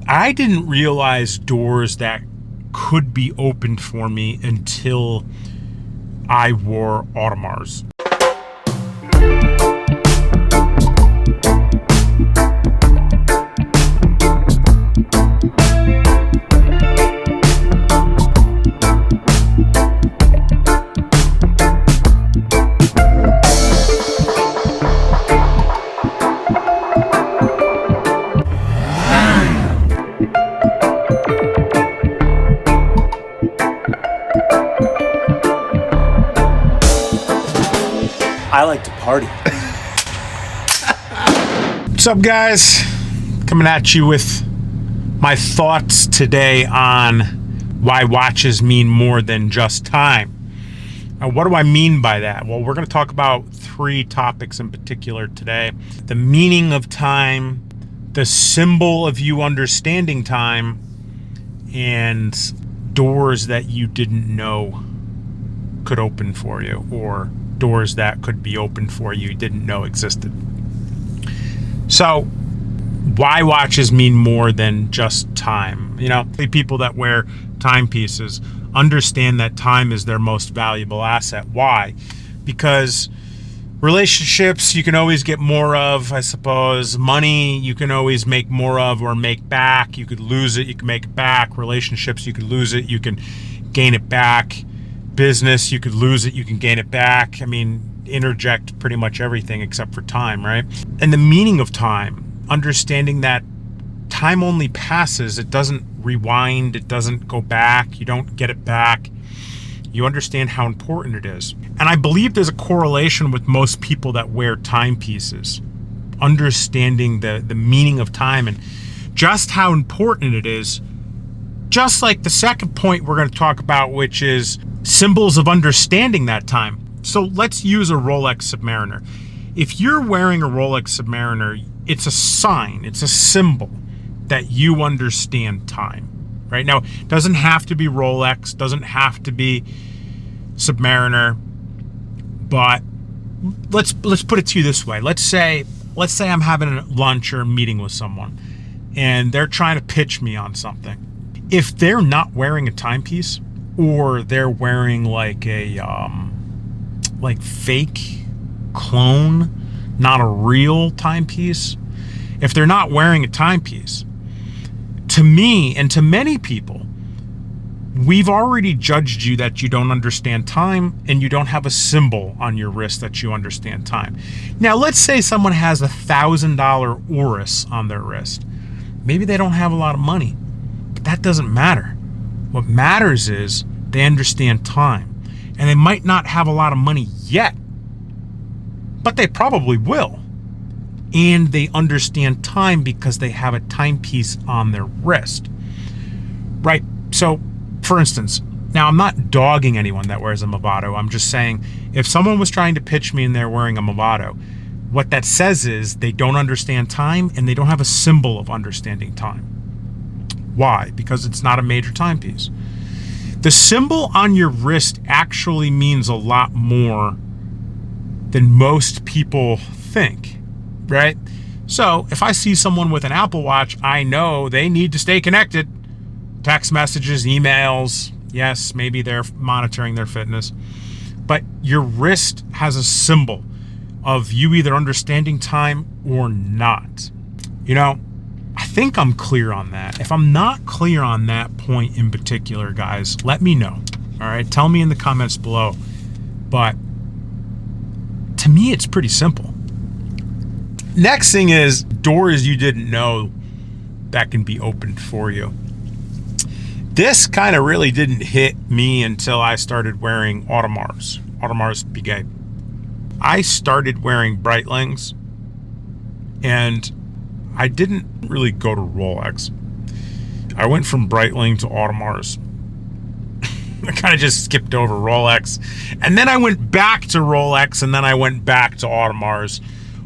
I didn't realize doors that could be opened for me until I wore Audemars. I like to party. What's up, guys? Coming at you with my thoughts today on why watches mean more than just time. Now, what do I mean by that? Well, we're going to talk about three topics in particular today. The meaning of time, the symbol of you understanding time, and doors that you didn't know could open for you, or doors that could be open for you didn't know existed. So why watches mean more than just time? You know, the people that wear timepieces understand that time is their most valuable asset. Why? Because relationships you can always get more of, I suppose. Money you can always make more of or make back. You could lose it, you can make it back. Relationships, you could lose it, you can gain it back. Business, you could lose it, you can gain it back. I mean, interject pretty much everything except for time, right? And the meaning of time, understanding that time only passes, it doesn't rewind, it doesn't go back, you don't get it back. You understand how important it is. And I believe there's a correlation with most people that wear timepieces, understanding the meaning of time and just how important it is. Just like the second point we're going to talk about, which is symbols of understanding that time. So let's use a Rolex Submariner. If you're wearing a Rolex Submariner, it's a sign, it's a symbol that you understand time, right? Now, it doesn't have to be Rolex, doesn't have to be Submariner, but let's put it to you this way. Let's say I'm having a lunch or a meeting with someone and they're trying to pitch me on something. If they're not wearing a timepiece, or they're wearing like a fake clone, not a real timepiece, if they're not wearing a timepiece, to me and to many people, we've already judged you that you don't understand time and you don't have a symbol on your wrist that you understand time. Now, let's say someone has $1,000 Oris on their wrist. Maybe they don't have a lot of money. That doesn't matter. What matters is they understand time. And they might not have a lot of money yet, but they probably will. And they understand time because they have a timepiece on their wrist. Right? So, for instance, now I'm not dogging anyone that wears a Movado. I'm just saying, if someone was trying to pitch me and they're wearing a Movado, what that says is they don't understand time and they don't have a symbol of understanding time. Why? Because it's not a major timepiece. The symbol on your wrist actually means a lot more than most people think, right? So if I see someone with an Apple Watch, I know they need to stay connected. Text messages, emails, yes, maybe they're monitoring their fitness. But your wrist has a symbol of you either understanding time or not. You know, I think I'm clear on that. If I'm not clear on that point in particular, guys, let me know. All right, tell me in the comments below. But to me, it's pretty simple. Next thing is doors you didn't know that can be opened for you. This kind of really didn't hit me until I started wearing Audemars Piguet. I started wearing Breitlings, and I didn't really go to Rolex. I went from Breitling to Audemars. I kind of just skipped over Rolex. And then I went back to Rolex, and then I went back to Audemars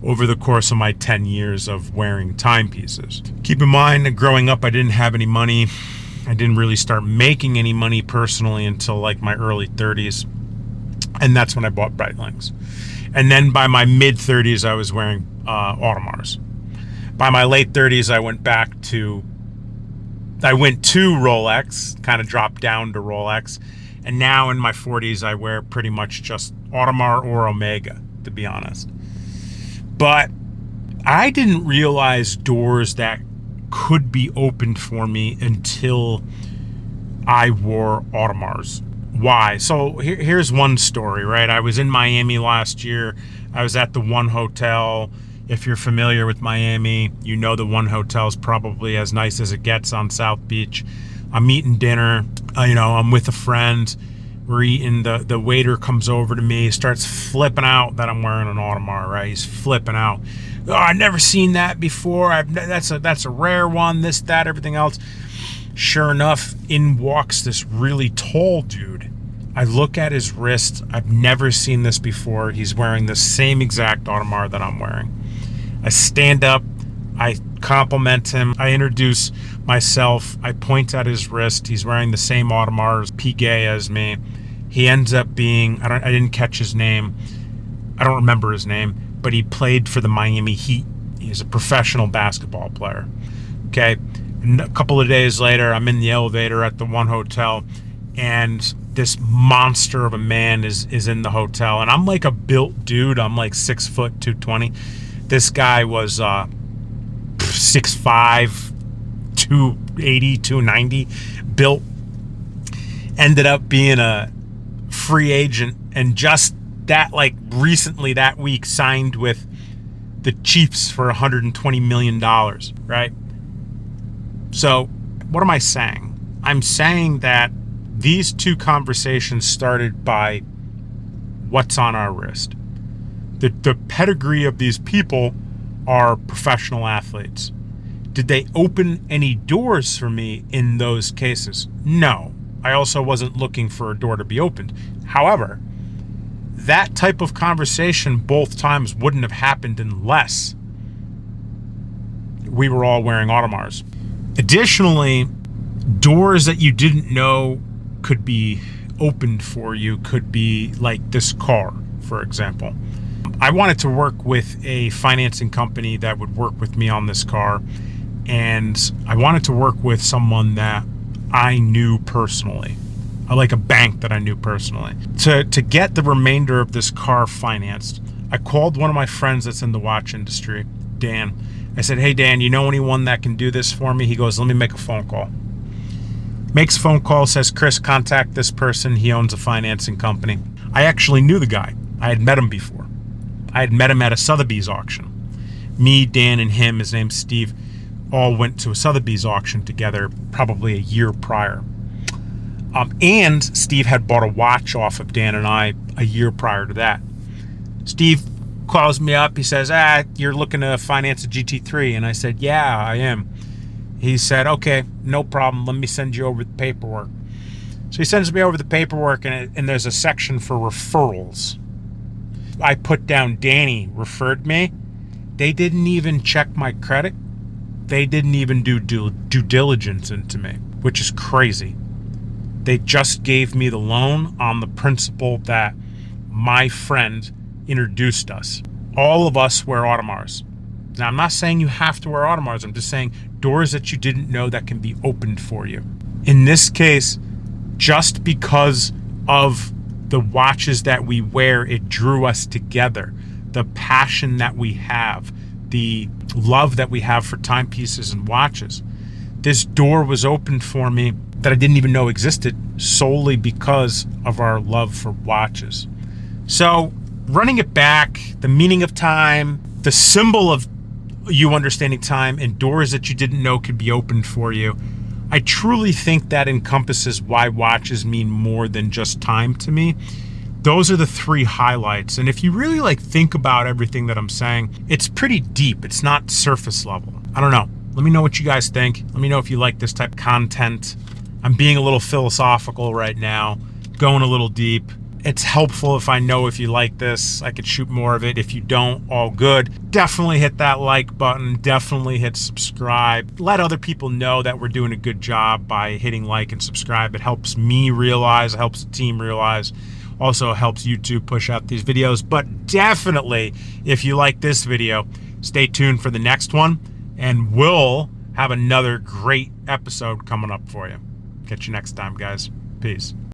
over the course of my 10 years of wearing timepieces. Keep in mind, growing up, I didn't have any money. I didn't really start making any money personally until like my early 30s. And that's when I bought Breitlings. And then by my mid 30s, I was wearing Audemars. By my late 30s, I went back to I went to Rolex, kind of dropped down to Rolex. And now in my 40s, I wear pretty much just Audemars or Omega, to be honest. But I didn't realize doors that could be opened for me until I wore Audemars. Why? So here's one story, right? I was in Miami last year. I was at the One Hotel. If you're familiar with Miami, you know the One Hotel is probably as nice as it gets on South Beach. I'm eating dinner. I'm with a friend. We're eating. The waiter comes over to me, starts flipping out that I'm wearing an Audemars, right? He's flipping out. Oh, I've never seen that before. That's a rare one. This, that, everything else. Sure enough, in walks this really tall dude. I look at his wrist. I've never seen this before. He's wearing the same exact Audemars that I'm wearing. I stand up. I compliment him. I introduce myself. I point at his wrist. He's wearing the same Audemars Piguet as me. He ends up being, I didn't catch his name. I don't remember his name, but he played for the Miami Heat. He's a professional basketball player. Okay. And a couple of days later, I'm in the elevator at the One Hotel, and this monster of a man is in the hotel. And I'm like a built dude. I'm like 6 foot 220. This guy was 6'5", 280, 290, built. Ended up being a free agent, and just that, like recently that week, signed with the Chiefs for $120 million, right? So what am I saying? I'm saying that these two conversations started by what's on our wrist. The pedigree of these people are professional athletes. Did they open any doors for me in those cases? No. I also wasn't looking for a door to be opened. However, that type of conversation both times wouldn't have happened unless we were all wearing Audemars. Additionally, doors that you didn't know could be opened for you could be like this car, for example. I wanted to work with a financing company that would work with me on this car, and I wanted to work with someone that I knew personally, like a bank that I knew personally. To get the remainder of this car financed, I called one of my friends that's in the watch industry, Dan. I said, hey, Dan, you know anyone that can do this for me? He goes, let me make a phone call. Makes a phone call, says, Chris, contact this person. He owns a financing company. I actually knew the guy. I had met him before. I had met him at a Sotheby's auction. Me, Dan, and him, his name's Steve, all went to a Sotheby's auction together probably a year prior. And Steve had bought a watch off of Dan and I a year prior to that. Steve calls me up. He says, you're looking to finance a GT3. And I said, yeah, I am. He said, okay, no problem. Let me send you over the paperwork. So he sends me over the paperwork, and there's a section for referrals. I put down Danny referred me. They didn't even check my credit. They didn't even do due diligence into me, which is crazy. They just gave me the loan on the principle that my friend introduced us. All of us wear Audemars. Now, I'm not saying you have to wear Audemars. I'm just saying doors that you didn't know that can be opened for you. In this case, just because of the watches that we wear, it drew us together. The passion that we have, the love that we have for timepieces and watches. This door was opened for me that I didn't even know existed solely because of our love for watches. So, running it back, the meaning of time, the symbol of you understanding time, and doors that you didn't know could be opened for you. I truly think that encompasses why watches mean more than just time to me. Those are the three highlights. And if you really think about everything that I'm saying, it's pretty deep. It's not surface level. I don't know. Let me know what you guys think. Let me know if you like this type of content. I'm being a little philosophical right now, going a little deep. It's helpful if I know if you like this. I could shoot more of it. If you don't, all good. Definitely hit that like button. Definitely hit subscribe. Let other people know that we're doing a good job by hitting like and subscribe. It helps me realize, it helps the team realize. Also helps YouTube push out these videos. But definitely, if you like this video, stay tuned for the next one. And we'll have another great episode coming up for you. Catch you next time, guys. Peace.